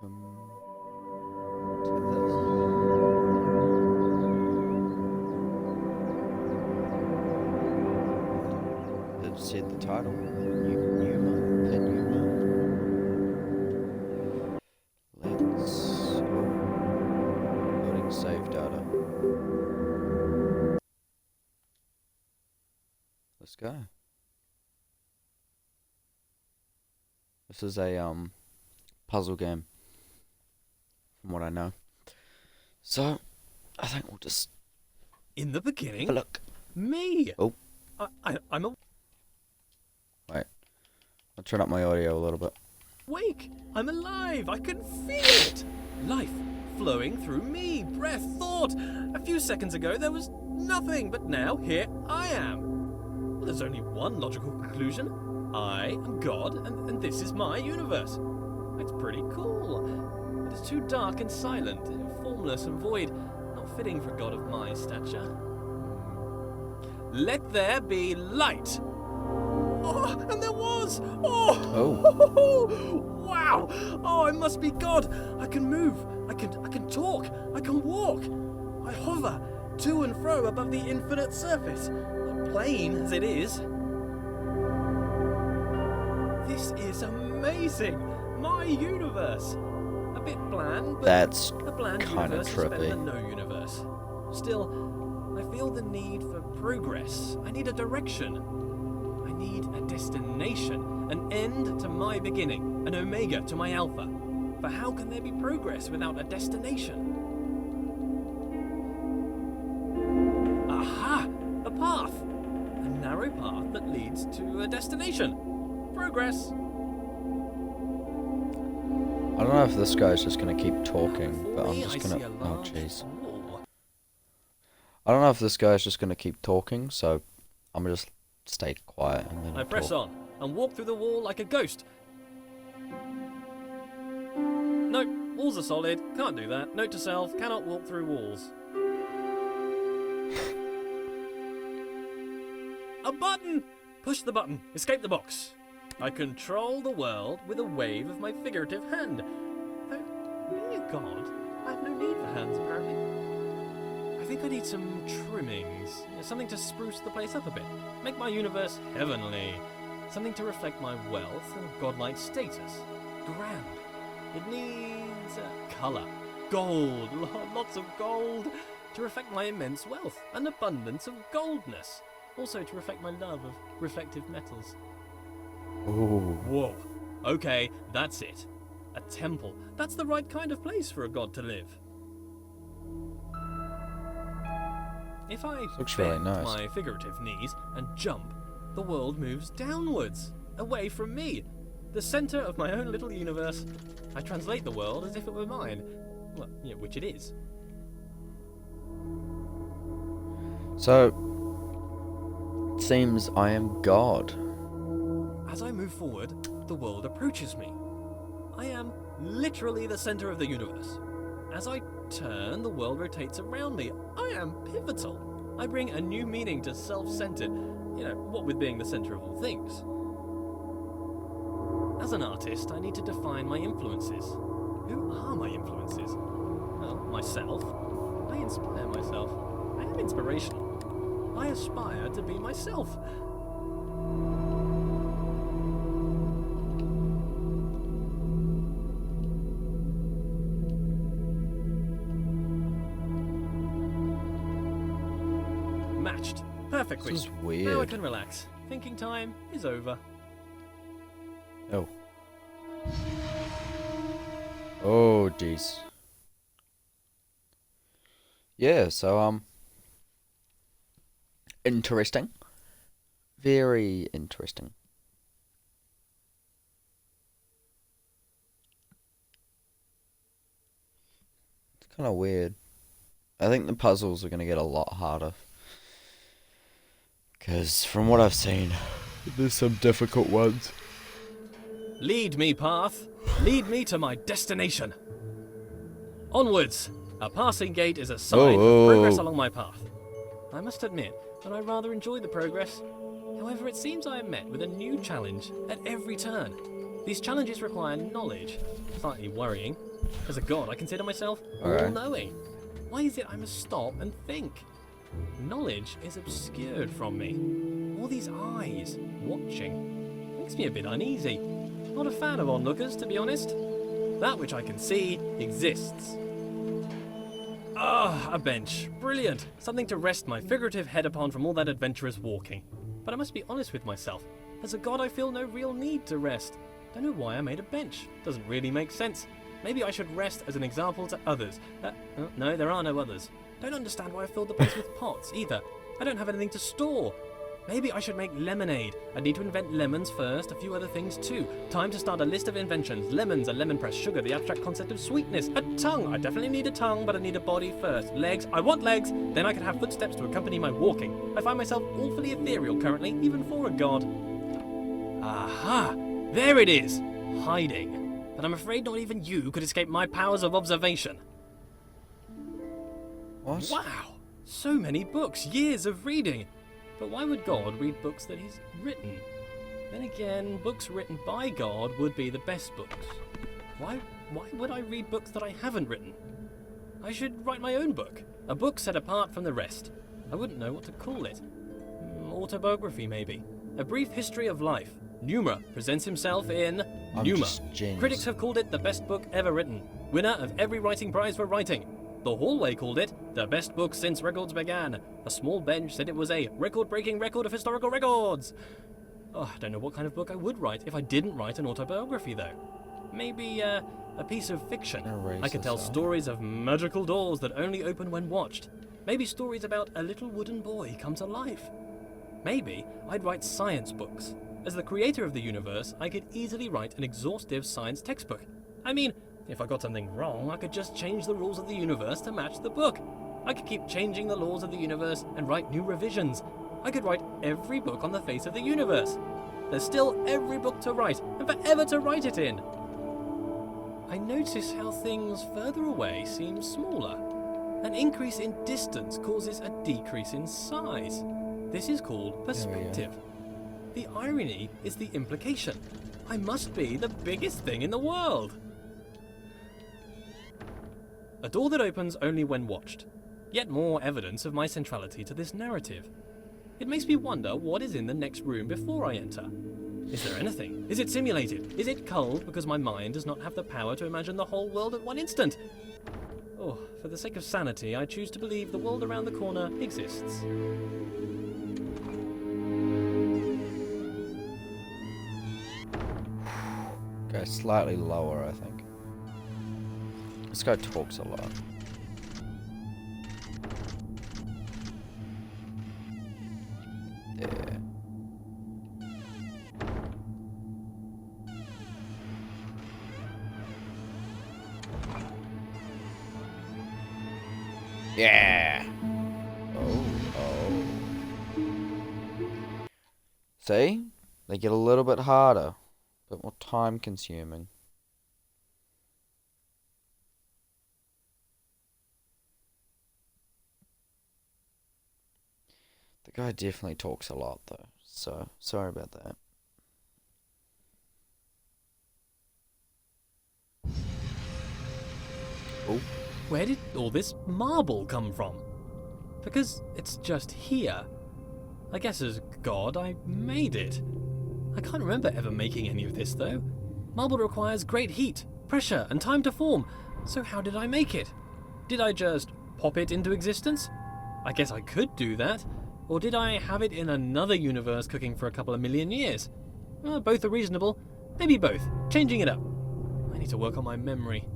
welcome to this. It said the title. Pneuma. Pneuma. Let's building save data. Let's go. This is a puzzle game, from what I know. So, I think we'll just in the beginning. have a look. Me. Oh, I'm wait. I'll turn up my audio a little bit. awake. I'm alive. I can feel it. Life flowing through me. Breath, thought. A few seconds ago there was nothing, but now here I am. Well, there's only one logical conclusion. I am God, and this is my universe. It's pretty cool. But it's too dark and silent, formless and void, not fitting for a god of my stature. Let there be light. Oh, and there was. Oh. Wow. Oh, I must be God. I can move. I can talk. I can walk. I hover to and fro above the infinite surface, plain as it is. This is amazing! My universe! A bit bland, but That's a bland kinda universe is better trippy. than no universe. Still, I feel the need for progress. I need a direction. I need a destination. An end to my beginning. An omega to my alpha. For how can there be progress without a destination? Aha! A path! A narrow path that leads to a destination. Progress. I don't know if this guy's just gonna keep talking, but I'm just gonna. Oh, jeez. I don't know if this guy's just gonna keep talking, so I'm gonna just stay quiet and then I press talk. on and walk through the wall like a ghost. No, walls are solid. Can't do that. Note to self: cannot walk through walls. A button! Push the button. Escape the box. I control the world with a wave of my figurative hand. Though, being a god, I have no need for hands, apparently. I think I need some trimmings. Something to spruce the place up a bit. Make my universe heavenly. Something to reflect my wealth and godlike status. Grand. It needs colour. Gold. Lots of gold. To reflect my immense wealth. An abundance of goldness. Also to reflect my love of reflective metals. Ooh. Whoa. Okay, that's it. A temple. That's the right kind of place for a god to live. If I Looks bend really nice. my figurative knees and jump, the world moves downwards, away from me, the centre of my own little universe. I translate the world as if it were mine. Well, yeah, which it is. So, it seems I am God. As I move forward, the world approaches me. I am literally the center of the universe. As I turn, the world rotates around me. I am pivotal. I bring a new meaning to self-centered, what with being the center of all things. As an artist, I need to define my influences. Who are my influences? Well, myself. I inspire myself. I am inspirational. I aspire to be myself. Matched. Perfectly. This is Now I weird. can relax. Thinking time is over. Oh. Oh, jeez. Yeah, so, interesting. Very interesting. It's kind of weird. I think the puzzles are going to get a lot harder. Because from what I've seen, there's some difficult ones. Lead me, path. Lead me to my destination. Onwards. A passing gate is a sign of progress along my path. I must admit that I rather enjoy the progress. However, it seems I am met with a new challenge at every turn. These challenges require knowledge, slightly worrying, As a god, I consider myself Okay. all-knowing. Why is it I must stop and think? Knowledge is obscured from me. All these eyes watching makes me a bit uneasy. Not a fan of onlookers, to be honest. That which I can see exists. Ah, a bench. Brilliant. Something to rest my figurative head upon from all that adventurous walking. But I must be honest with myself. As a god, I feel no real need to rest. Don't know why I made a bench. Doesn't really make sense. Maybe I should rest as an example to others. No, there are no others. Don't understand why I filled the place with pots, either. I don't have anything to store. Maybe I should make lemonade. I need to invent lemons first, a few other things too. Time to start a list of inventions. Lemons, a lemon press, sugar, the abstract concept of sweetness. A tongue. I definitely need a tongue, but I need a body first. Legs. I want legs. Then I can have footsteps to accompany my walking. I find myself awfully ethereal currently, even for a god. Aha! There it is! Hiding. But I'm afraid not even you could escape my powers of observation. What? Wow! So many books, years of reading. But why would God read books that he's written? Then again, books written by God would be the best books. Why would I read books that I haven't written? I should write my own book. A book set apart from the rest. I wouldn't know what to call it. Autobiography, maybe. A brief history of life. Pneuma presents himself in Pneuma. Critics have called it the best book ever written. Winner of every writing prize for writing. The Hallway called it the best book since records began. A small bench said it was a record-breaking record of historical records. Oh, I don't know what kind of book I would write if I didn't write an autobiography, though. Maybe a piece of fiction. I could tell stories of magical doors that only open when watched. Maybe stories about a little wooden boy come to life. Maybe I'd write science books. As the creator of the universe, I could easily write an exhaustive science textbook. I mean, if I got something wrong, I could just change the rules of the universe to match the book. I could keep changing the laws of the universe and write new revisions. I could write every book on the face of the universe. There's still every book to write, and forever to write it in. I notice how things further away seem smaller. An increase in distance causes a decrease in size. This is called perspective. The irony is the implication. I must be the biggest thing in the world. A door that opens only when watched. Yet more evidence of my centrality to this narrative. It makes me wonder what is in the next room before I enter. Is there anything? Is it simulated? Is it culled because my mind does not have the power to imagine the whole world at one instant? Oh, for the sake of sanity, I choose to believe the world around the corner exists. Go slightly lower, I think. This guy talks a lot. There. Yeah. Oh. See? They get a little bit harder, but more time consuming. The guy definitely talks a lot though, so sorry about that. Oh. Where did all this marble come from? Because it's just here. I guess as God, I made it. I can't remember ever making any of this, though. Marble requires great heat, pressure, and time to form. So how did I make it? Did I just pop it into existence? I guess I could do that. Or did I have it in another universe cooking for a couple of million years? Both are reasonable. Maybe both. Changing it up. I need to work on my memory.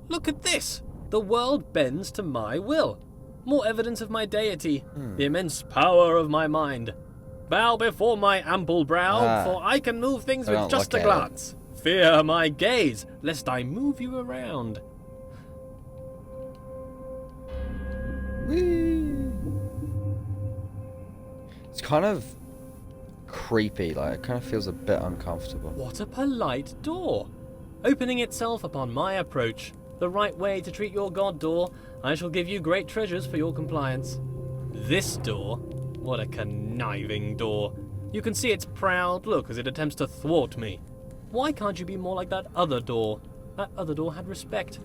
Look at this! The world bends to my will. More evidence of my deity. The immense power of my mind. Bow before my ample brow, for I can move things with just a glance. Fear my gaze, lest I move you around. Whee! It's kind of creepy, like it kind of feels a bit uncomfortable. What a polite door. Opening itself upon my approach. The right way to treat your god, door. I shall give you great treasures for your compliance. This door? What a conniving door. You can see its proud look as it attempts to thwart me. Why can't you be more like that other door? That other door had respect.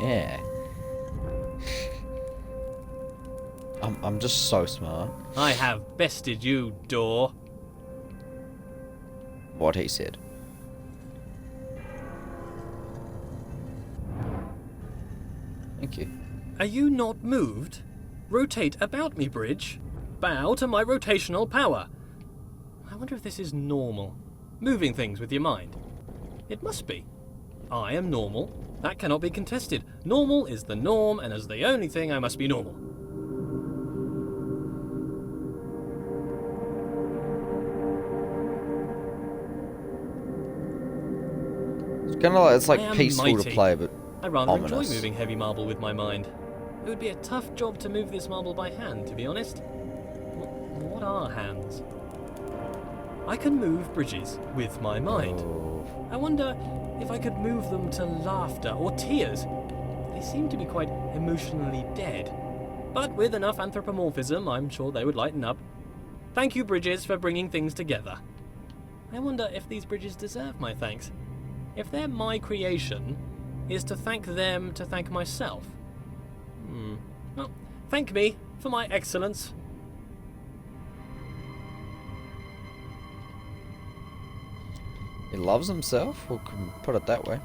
Yeah. I'm just so smart. I have bested you, door. What he said. Thank you. Are you not moved? Rotate about me, bridge. Bow to my rotational power. I wonder if this is normal. Moving things with your mind. It must be. I am normal. That cannot be contested. Normal is the norm, and as the only thing, I must be normal. It's kind of like, it's like I am peaceful mighty. to play, but I rather ominous. enjoy moving heavy marble with my mind. It would be a tough job to move this marble by hand, to be honest. What are hands? I can move bridges with my mind. Oh. I wonder if I could move them to laughter or tears. They seem to be quite emotionally dead. But with enough anthropomorphism, I'm sure they would lighten up. Thank you, bridges, for bringing things together. I wonder if these bridges deserve my thanks. If they're my creation, is to thank them to thank myself? Well, thank me for my excellence. He loves himself, or can put it that way.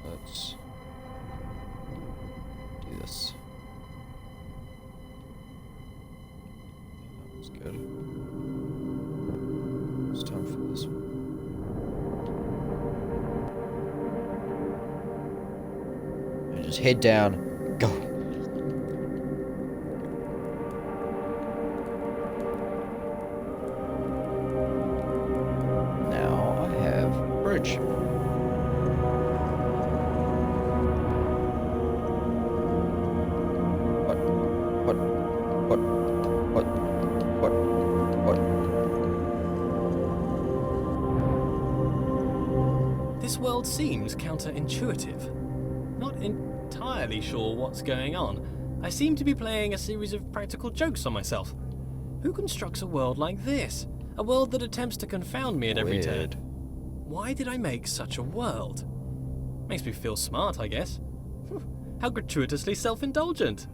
Let's do this. That was good. It's time for this one. And just head down, go. Bridge. What? This world seems counterintuitive. Not entirely sure what's going on. I seem to be playing a series of practical jokes on myself. Who constructs a world like this? A world that attempts to confound me at every turn. Why did I make such a world? Makes me feel smart, I guess. How gratuitously self-indulgent.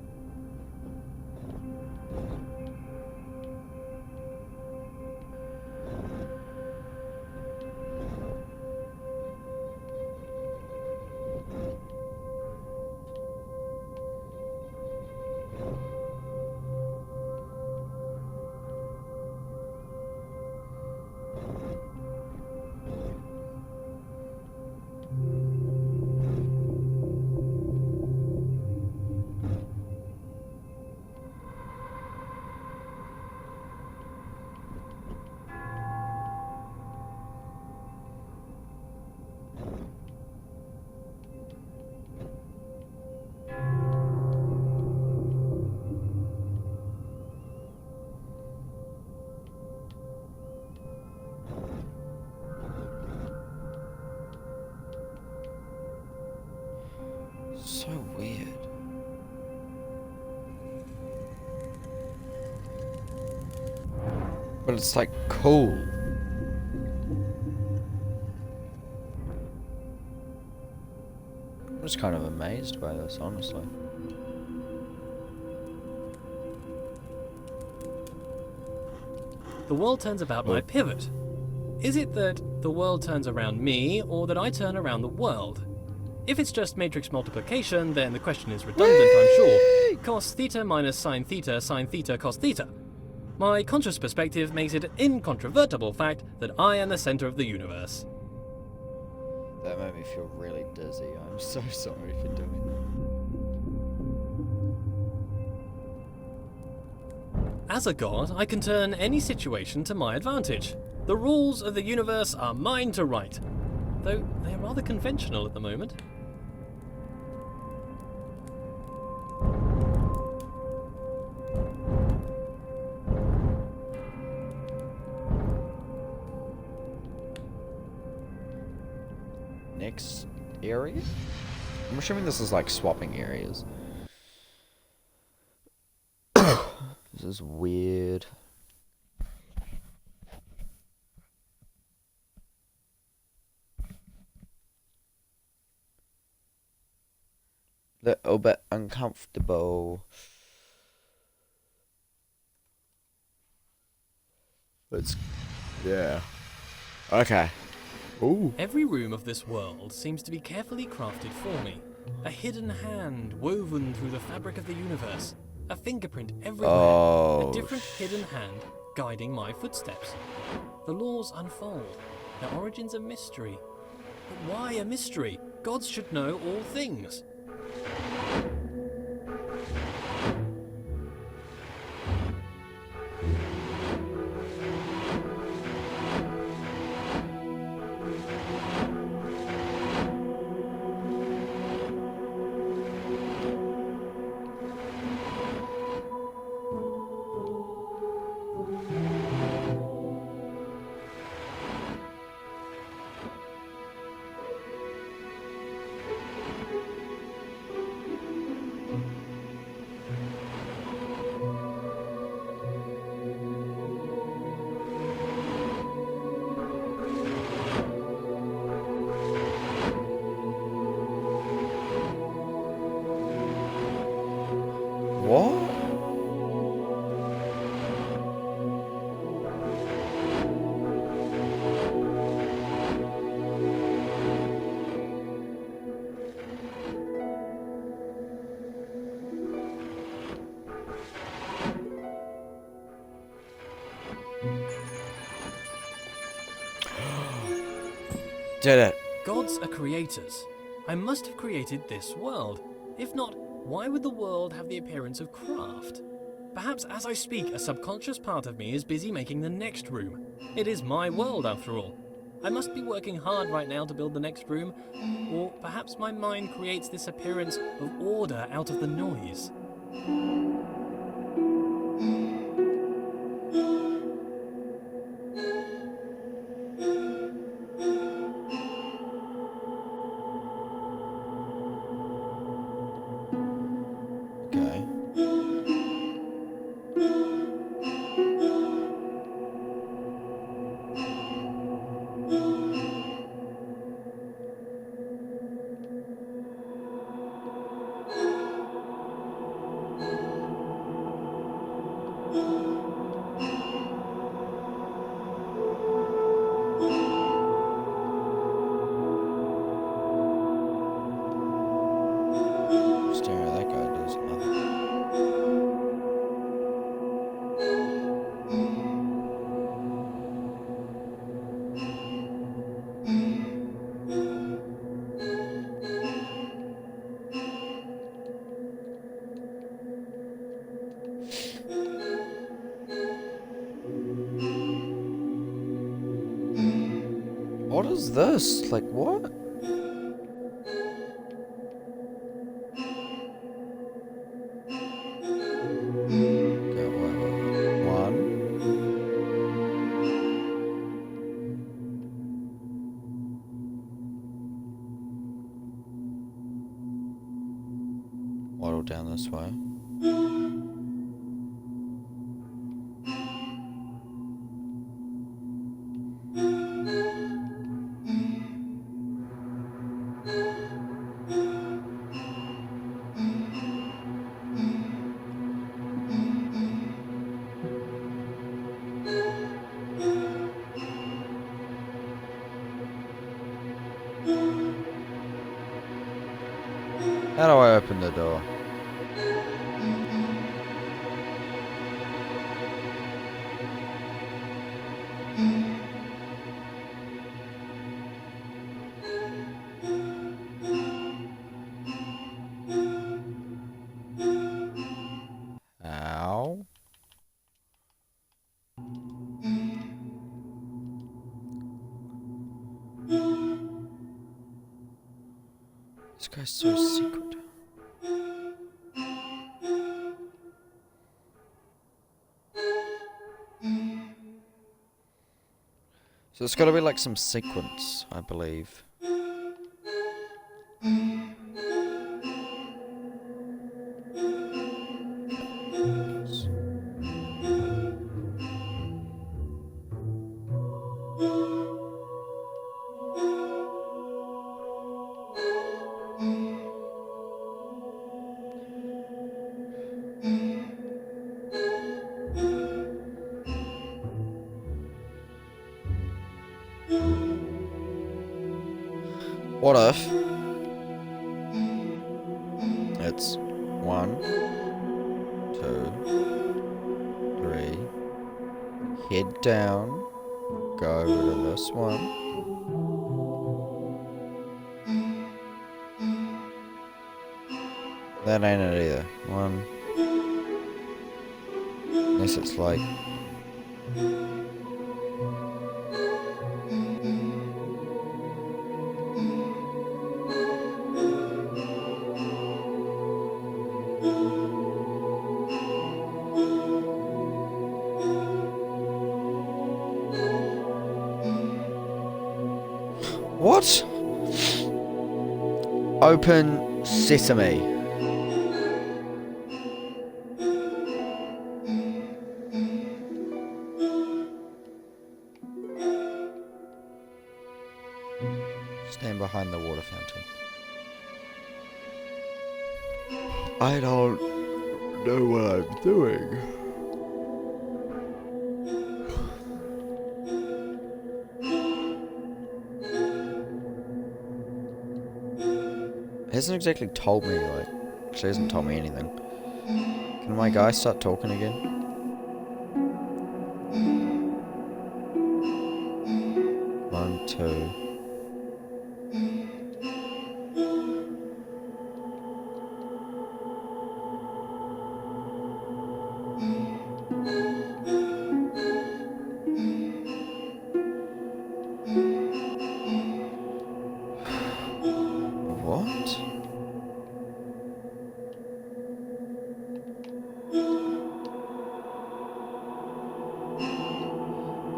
So weird. But it's like cool. I'm just kind of amazed by this, honestly. The world turns about my pivot. Is it that the world turns around me, or that I turn around the world? If it's just matrix multiplication, then the question is redundant, I'm sure. Cos theta minus sine theta cos theta. My conscious perspective makes it an incontrovertible fact that I am the center of the universe. That made me feel really dizzy. I'm so sorry for doing that. As a god, I can turn any situation to my advantage. The rules of the universe are mine to write. though they're rather conventional at the moment. Next area? I'm assuming this is like swapping areas. This is weird. Little bit uncomfortable. Let's. Yeah. Okay. Ooh. Every room of this world seems to be carefully crafted for me. A hidden hand woven through the fabric of the universe. A fingerprint everywhere. Oh. A different hidden hand guiding my footsteps. The laws unfold. Their origins a mystery. But why a mystery? Gods should know all things. What? Did it. Gods are creators. I must have created this world. If not, why would the world have the appearance of craft? Perhaps as I speak, a subconscious part of me is busy making the next room. It is my world, after all. I must be working hard right now to build the next room, or perhaps my mind creates this appearance of order out of the noise. Okay. Staring at that guy does nothing. What is this? Like, what? Okay, wait. One. Waddle down this way. How do I open the door? Ow. guy's so secret. So it's got to be like some sequence, I believe. What if it's 1, 2, 3, head down, go over to this one, that ain't it either. 1, unless it's like what? Open sesame. Stand behind the water fountain. I don't know what I'm doing. He hasn't exactly told me, like, she hasn't told me anything. Can my guy start talking again? One, two. What?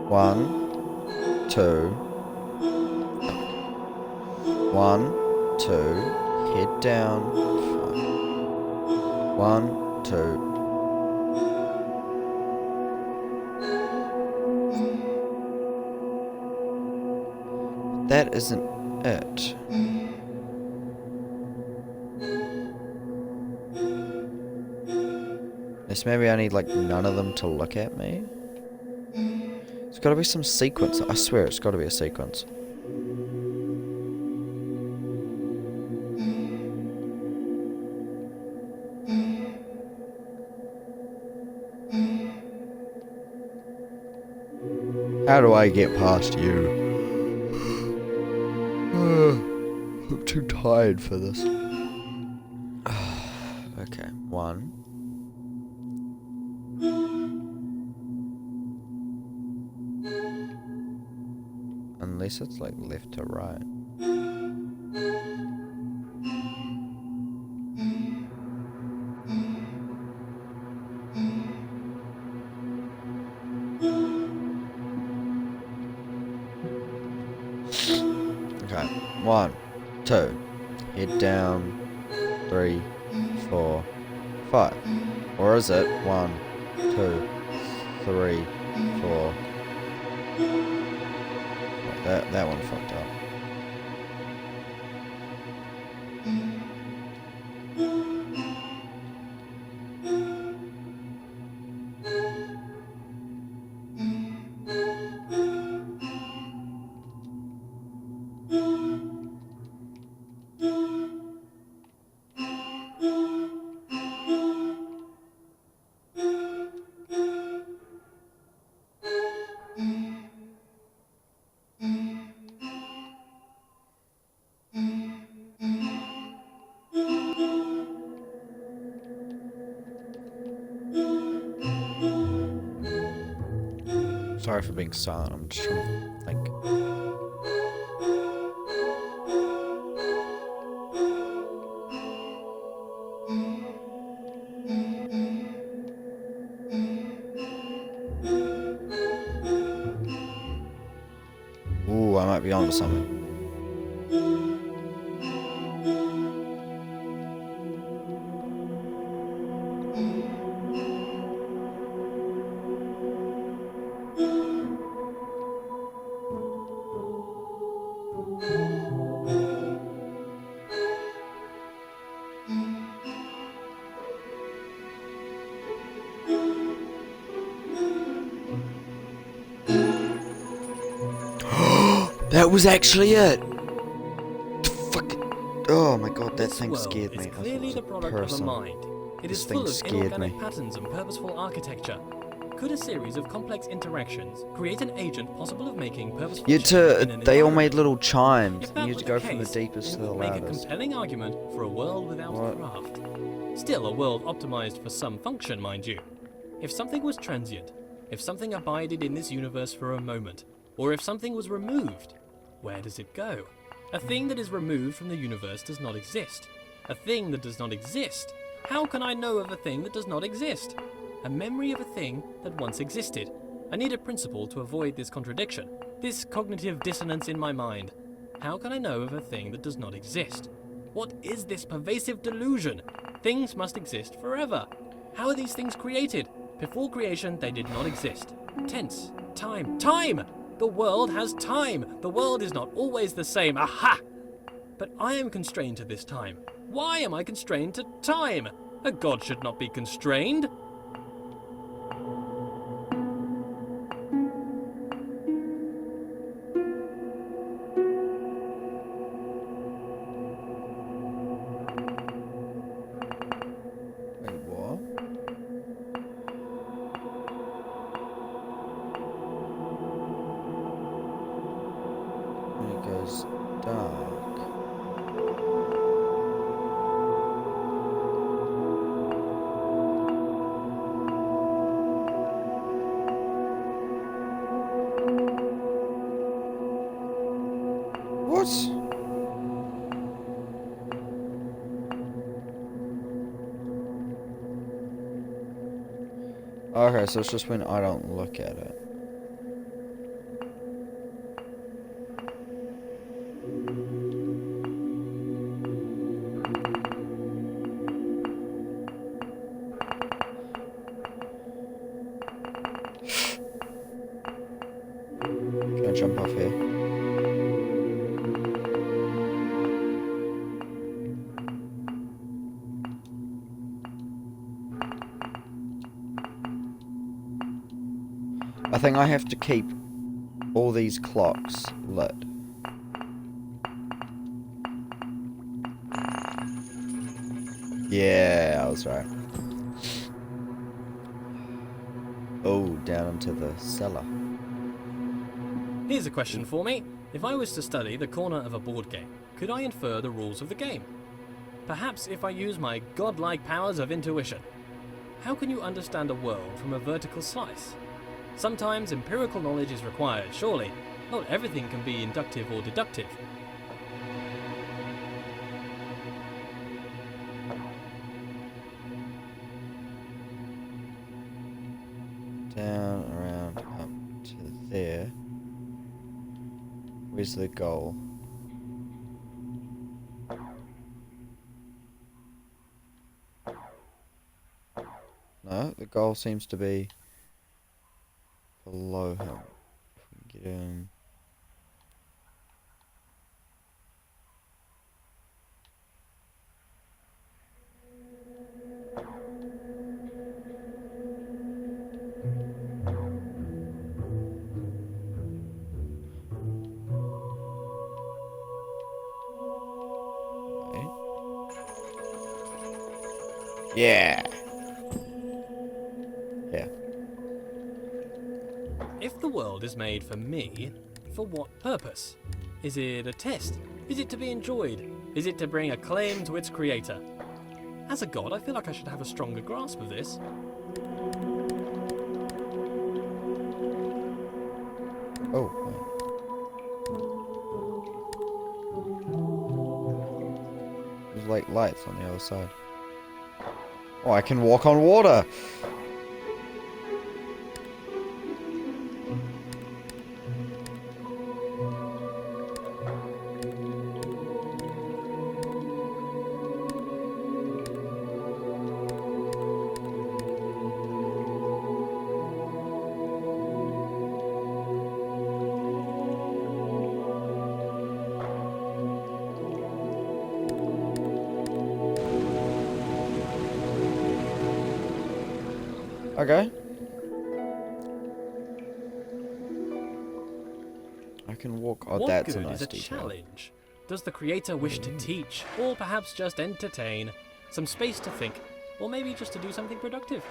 One, two. One, two. Head down. 5. 1, 2. That isn't it. This maybe I need like none of them to look at me. It's got to be some sequence. I swear it's got to be a sequence. How do I get past you? I'm too tired for this. Okay, 1. Unless it's like left to right. Okay, 1, 2, head down, 3, 4, 5. Or is it 1, 2, 3, 4? That one fucked up. Sorry for being silent, I'm just trying to think. be onto something. That was actually it! Fuck. Oh my god, that thing scared me. This world is clearly the product of a mind. It is full of inorganic patterns and purposeful architecture. Could a series of complex interactions create an agent possible of making purposeful change in an they all made environment? little chimes. If You that had were to the go from the case, deepest to it the would make a loudest. compelling argument for a world without What? craft. Still, a world optimized for some function, mind you. If something was transient, if something abided in this universe for a moment, or if something was removed, where does it go? A thing that is removed from the universe does not exist. A thing that does not exist? How can I know of a thing that does not exist? A memory of a thing that once existed. I need a principle to avoid this contradiction, this cognitive dissonance in my mind. How can I know of a thing that does not exist? What is this pervasive delusion? Things must exist forever. How are these things created? Before creation, they did not exist. Tense. Time. Time! The world has time. The world is not always the same. Aha! But I am constrained to this time. Why am I constrained to time? A god should not be constrained. Wait, what? When it goes dark. What? Okay, so it's just when I don't look at it. Can I jump off here? I think I have to keep all these clocks lit. Yeah, I was right. Oh, down into the cellar. Here's a question for me. If I was to study the corner of a board game, could I infer the rules of the game? Perhaps if I use my godlike powers of intuition. How can you understand a world from a vertical slice? Sometimes empirical knowledge is required, surely. Not everything can be inductive or deductive. Down, around, up to there. Where's the goal? No, the goal seems to be below him. If we can get in. Wait. Yeah. Yeah. If the world is made for me, for what purpose? Is it a test? Is it to be enjoyed? Is it to bring acclaim to its creator? As a god, I feel like I should have a stronger grasp of this. Oh. Wait. There's like lights on the other side. Oh, I can walk on water. Okay. I can walk. Oh, What that's a good is nice a detail. challenge? Does the creator wish to teach, or perhaps just entertain? Some space to think, or maybe just to do something productive?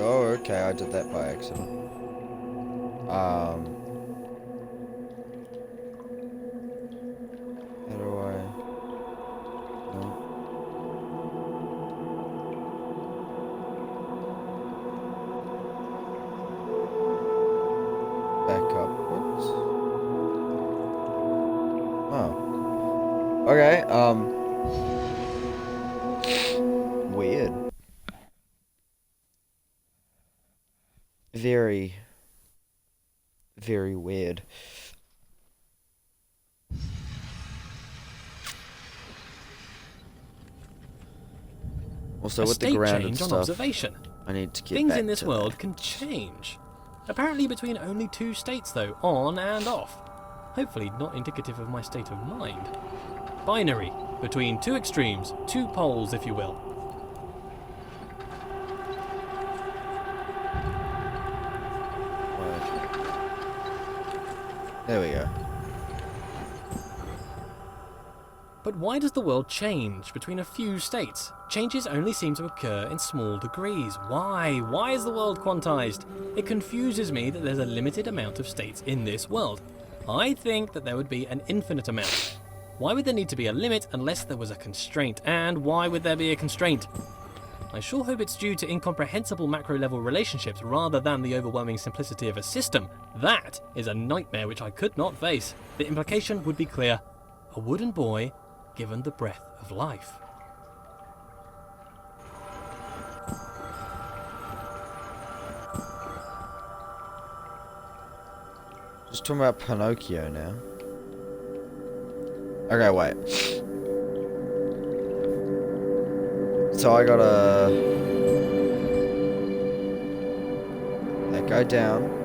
Oh, okay, I did that by accident. How do I? No. Back upwards. Oh. Okay. Weird. Very, very weird. Also, A with the state grounded change on stuff, observation. I need to get Things back in this to world that. can change. Apparently between only 2 states though, on and off. Hopefully not indicative of my state of mind. Binary, between 2 extremes, 2 poles if you will. There we go. But why does the world change between a few states? Changes only seem to occur in small degrees. Why? Why is the world quantized? It confuses me that there's a limited amount of states in this world. I think that there would be an infinite amount. Why would there need to be a limit unless there was a constraint? And why would there be a constraint? I sure hope it's due to incomprehensible macro-level relationships rather than the overwhelming simplicity of a system. That is a nightmare which I could not face. The implication would be clear. A wooden boy given the breath of life. Just talking about Pinocchio now. Okay, wait. So I gotta... that guy down.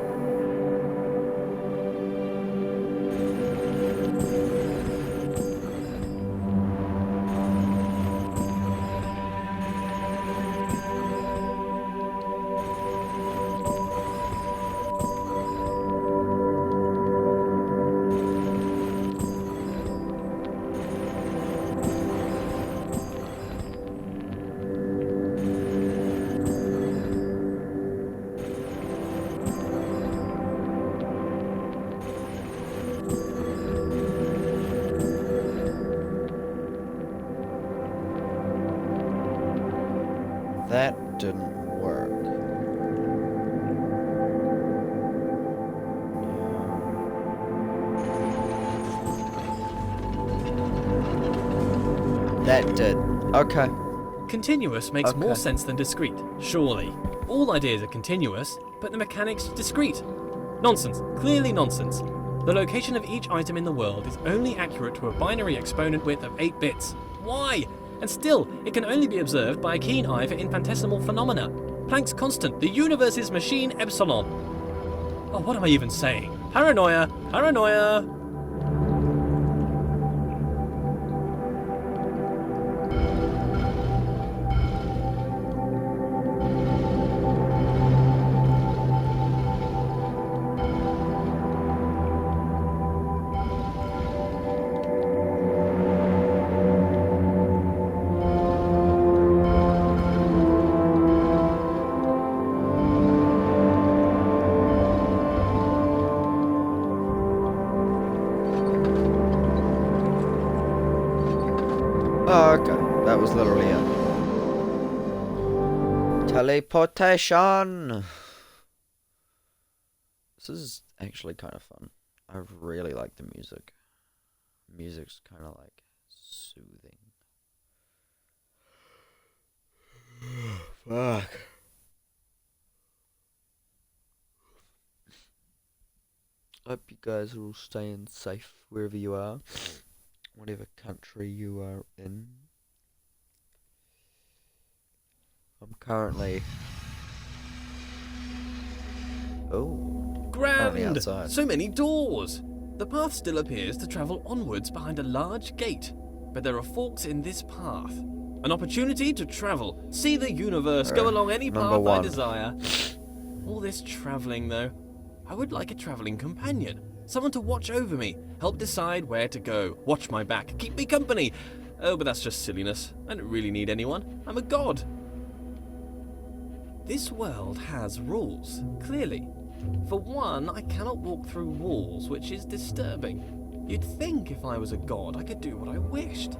That didn't work. That did. Okay. Continuous makes Okay. more sense than discrete, surely. All ideas are continuous, but the mechanics discrete. Nonsense, clearly nonsense. The location of each item in the world is only accurate to a binary exponent width of 8 bits. Why? And still, it can only be observed by a keen eye for infinitesimal phenomena. Planck's constant, the universe's machine epsilon. Oh, what am I even saying? Paranoia, paranoia. Oh, okay. That was literally it. Teleportation! This is actually kind of fun. I really like the music. Music's kind of like soothing. Fuck. Hope you guys are all staying safe wherever you are, whatever country you are in. I'm currently currently Grand! outside. So many doors! The path still appears to travel onwards behind a large gate, but there are forks in this path. An opportunity to travel, see the universe, go along any Number path I 1. desire. All this travelling, though. I would like a travelling companion. Someone to watch over me, help decide where to go, watch my back, keep me company. Oh, but that's just silliness. I don't really need anyone. I'm a god. This world has rules, clearly. For one, I cannot walk through walls, which is disturbing. You'd think if I was a god, I could do what I wished.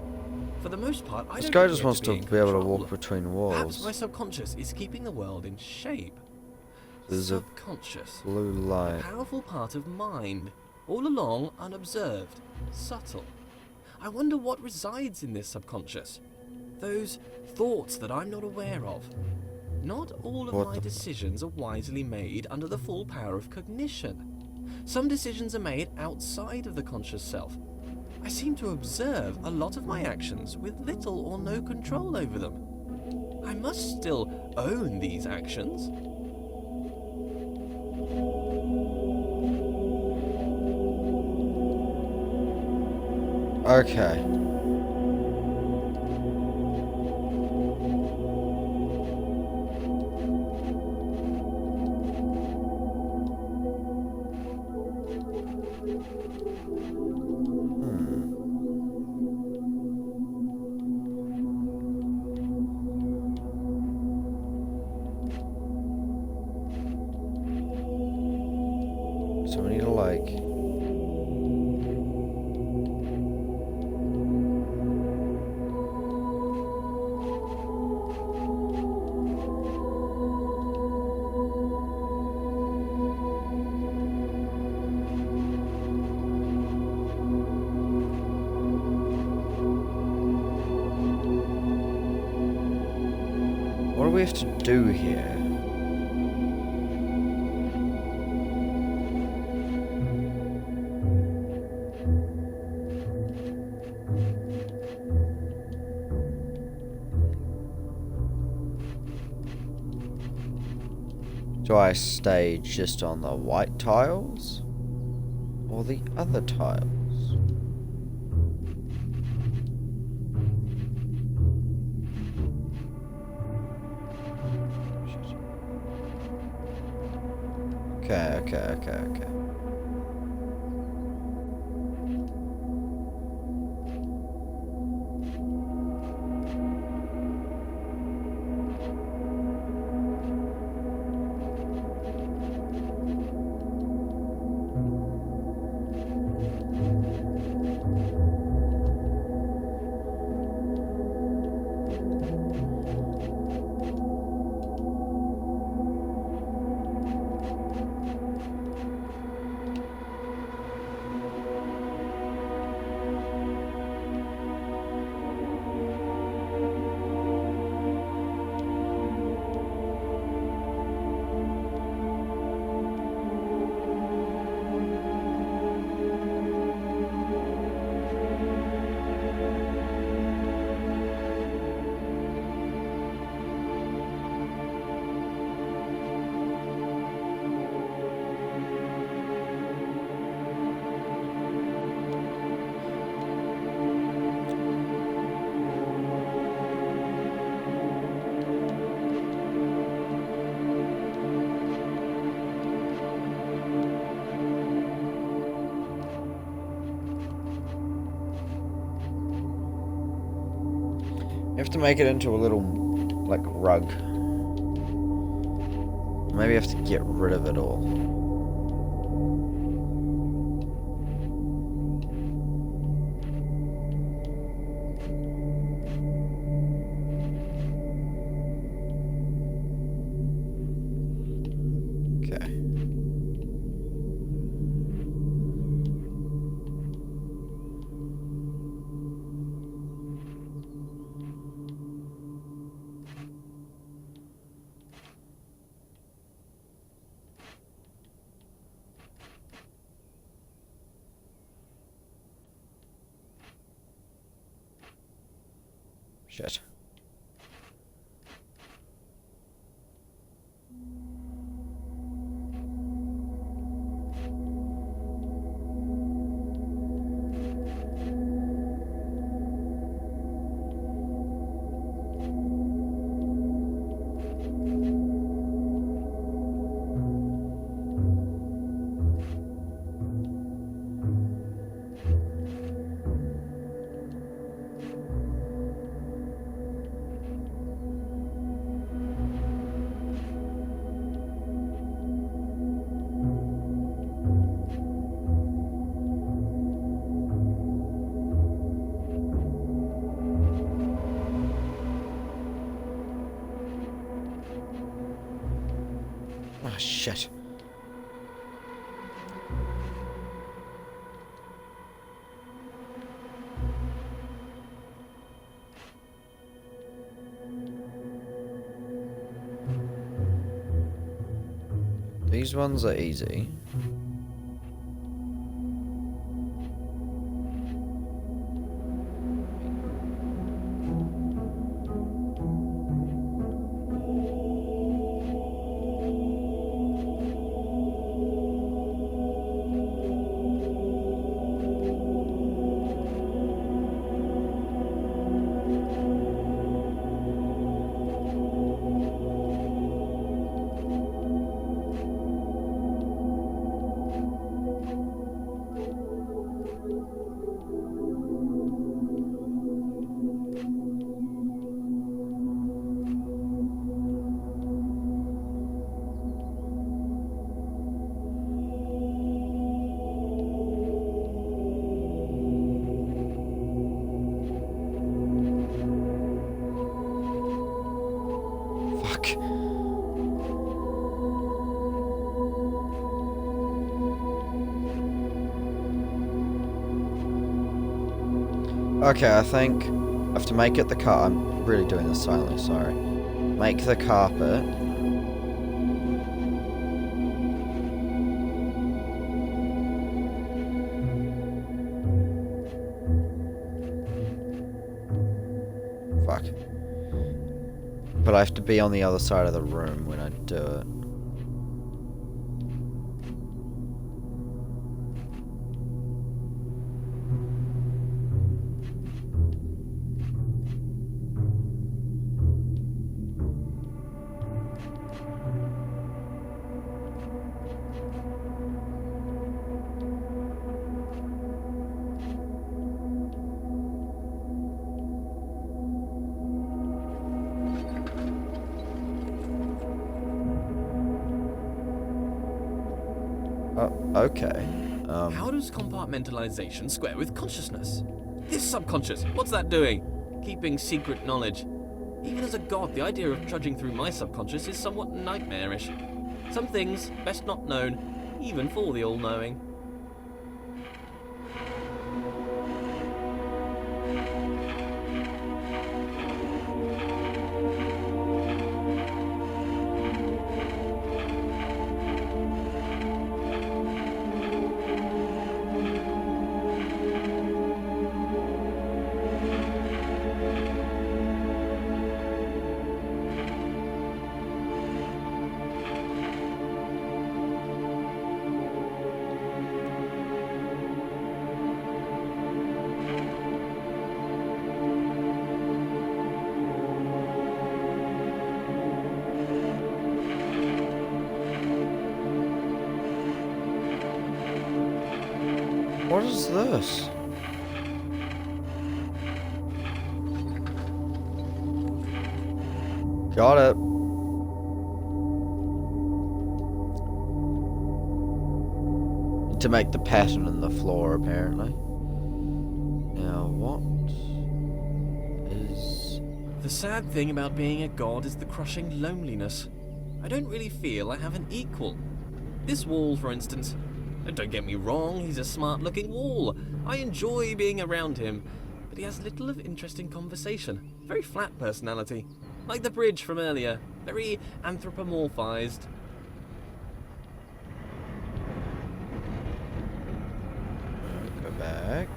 For the most part, I This don't guy appear just wants to in be able to control. walk between Perhaps my walls. subconscious is keeping the world in shape. There's a Subconscious. blue A light. powerful part of mind, all along unobserved, subtle. I wonder what resides in this subconscious. Those thoughts that I'm not aware of. Not all of What my the- decisions are wisely made under the full power of cognition. Some decisions are made outside of the conscious self. I seem to observe a lot of my actions with little or no control over them. I must still own these actions. Okay. So we need to like what do we have to do here? Do I stay just on the white tiles? Or the other tiles? Okay. You have to make it into a little, like, rug. Maybe you have to get rid of it all. Okay. Shit. Oh, shit. These ones are easy. Fuck. Okay, I think I have to make it the car. I'm really doing this silently, sorry. Make the carpet. Fuck. But I have to be on the other side of the room when I do it. Oh, okay. How does compartmentalization square with consciousness? This subconscious, what's that doing? Keeping secret knowledge. Even as a god, the idea of trudging through my subconscious is somewhat nightmarish. Some things best not known, even for the all-knowing. What is this? Got it. Need to make the pattern in the floor, apparently. Now, what is... The sad thing about being a god is the crushing loneliness. I don't really feel I have an equal. This wall, for instance. Don't get me wrong, he's a smart-looking wall. I enjoy being around him, but he has little of interesting conversation. Very flat personality. Like the bridge from earlier. Very anthropomorphized. Go back.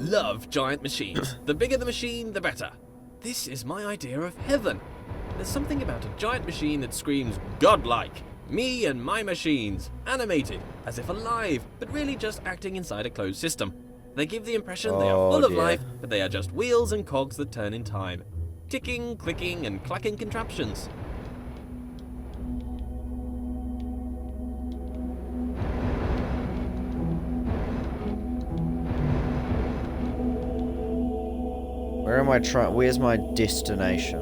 love giant machines. The bigger the machine, the better. This is my idea of heaven. There's something about a giant machine that screams godlike. Me and my machines, animated, as if alive, but really just acting inside a closed system. They give the impression they are full of life, but they are just wheels and cogs that turn in time. Ticking, clicking, and clacking contraptions. Where am I trying? Where's my destination?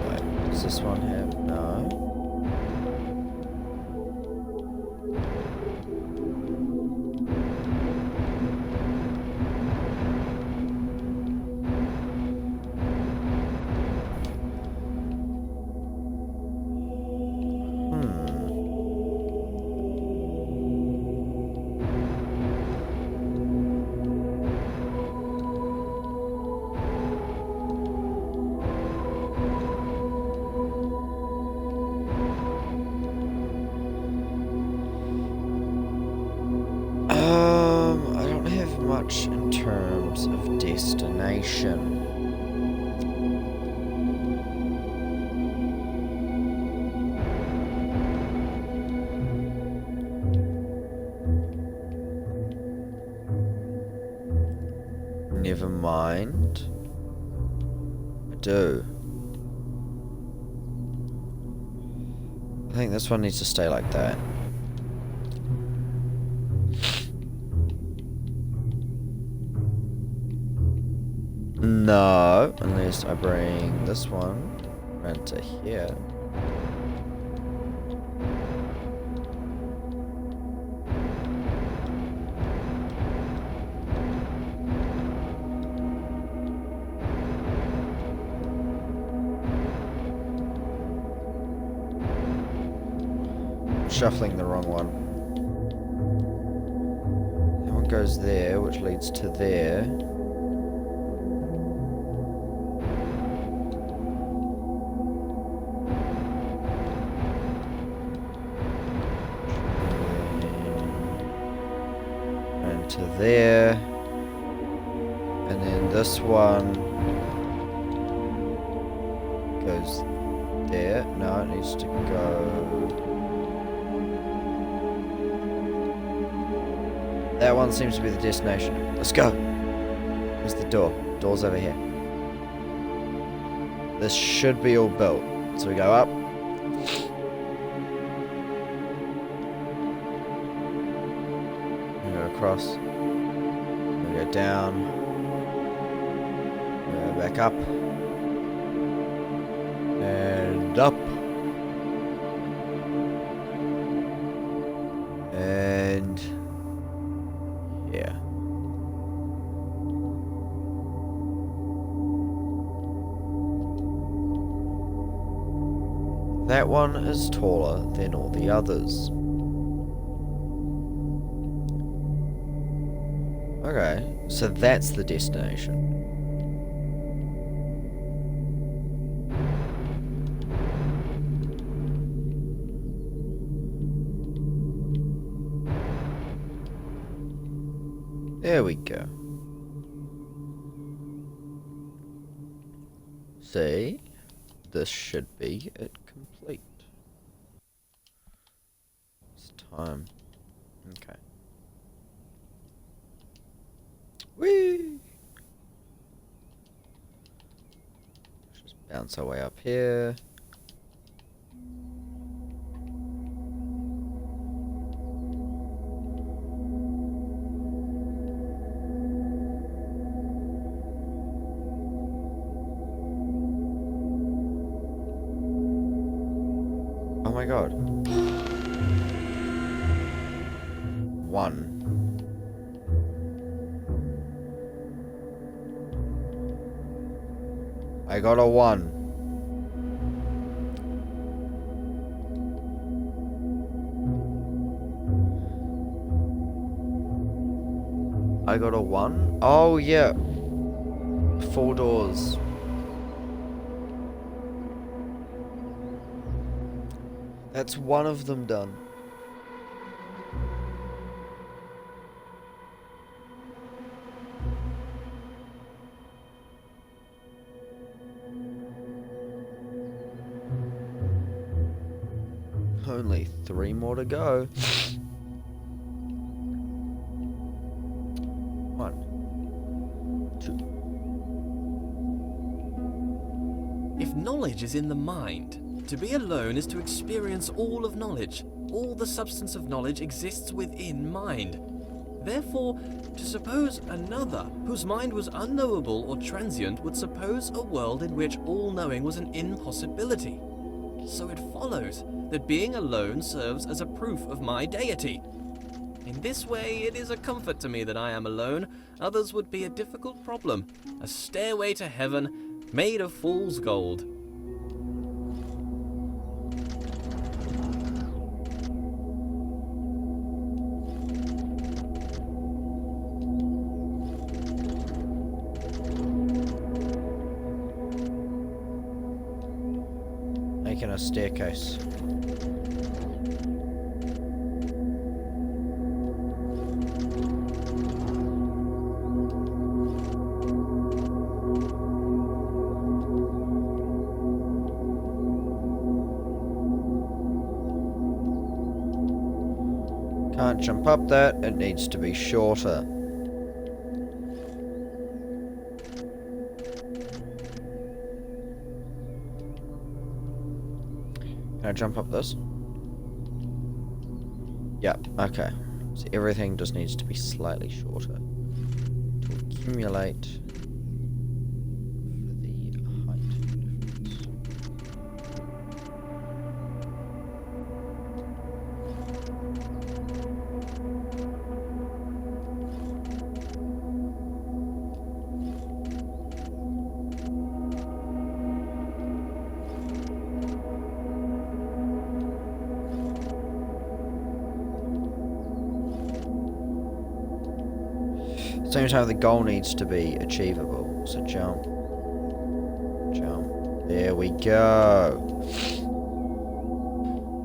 Wait, does this one have? No. I don't have much in terms of destination. Never mind. I do. I think this one needs to stay like that. No, unless I bring this one around to here. Shuffling the wrong one. That one goes there, which leads to there. And to there. And then this one goes there. No, it needs to go. That one seems to be the destination. Let's go. Where's the door? Door's over here. This should be all built. So we go up. We go across. We go down. We go back up. And up. And yeah. That one is taller than all the others. Okay, so that's the destination. There we go. See? This should be it complete. It's time. Okay. Whee! Just bounce our way up here. Oh my god. 1. I got a 1. I got a 1? Oh yeah. 4 doors. That's one of them done. Only 3 more to go. 1, 2. If knowledge is in the mind, to be alone is to experience all of knowledge. All the substance of knowledge exists within mind. Therefore, to suppose another, whose mind was unknowable or transient, would suppose a world in which all knowing was an impossibility. So it follows that being alone serves as a proof of my deity. In this way, it is a comfort to me that I am alone. Others would be a difficult problem, a stairway to heaven made of fool's gold. Making a staircase. Can't jump up that, it needs to be shorter. Can I jump up this? Yep, okay. So everything just needs to be slightly shorter to accumulate for the height difference. Same time, the goal needs to be achievable. So jump, jump. There we go.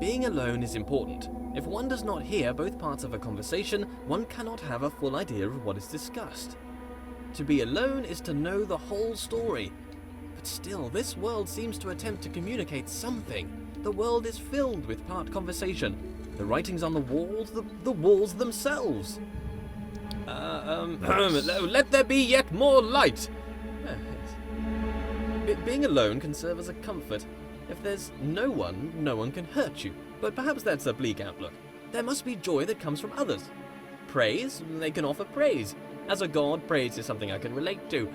Being alone is important. If one does not hear both parts of a conversation, one cannot have a full idea of what is discussed. To be alone is to know the whole story. But still, this world seems to attempt to communicate something. The world is filled with part conversation. The writings on the walls themselves. Let there be yet more light. Being alone can serve as a comfort. If there's no one can hurt you. But perhaps that's a bleak outlook. There must be joy that comes from others. Praise, they can offer praise. As a god, praise is something I can relate to.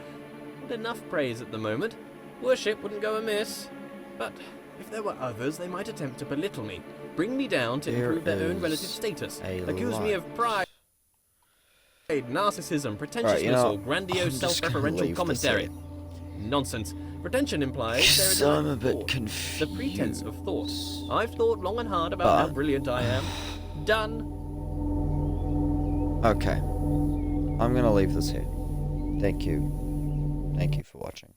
Not enough praise at the moment. Worship wouldn't go amiss. But if there were others, they might attempt to belittle me, bring me down to improve their own relative status, accuse me of pride, narcissism, pretentiousness, or grandiose self-referential commentary. Nonsense. Pretension implies there is I'm a bit thought, confused. the pretense of thought. I've thought long and hard about how brilliant I am. Done. Okay. I'm gonna leave this here. Thank you. Thank you for watching.